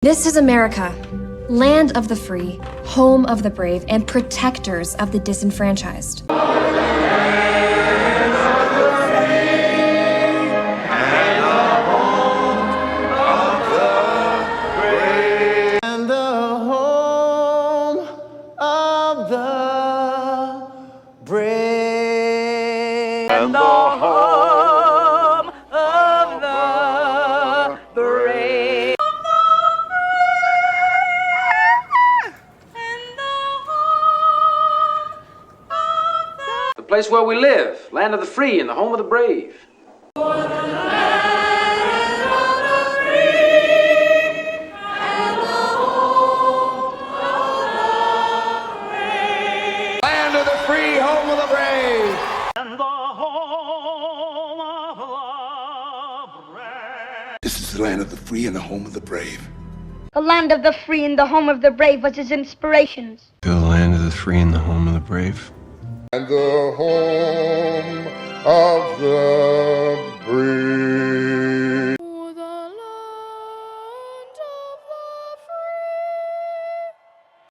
This is America, land of the free, home of the brave, and protectors of the disenfranchised. The place where we live, land of the free and the home of the brave. Land of the free, home of the brave. And the home of the brave. This is the land of the free and the home of the brave. The land of the free and the home of the brave was his inspirations. The land of the free and the home of the brave. And the home of the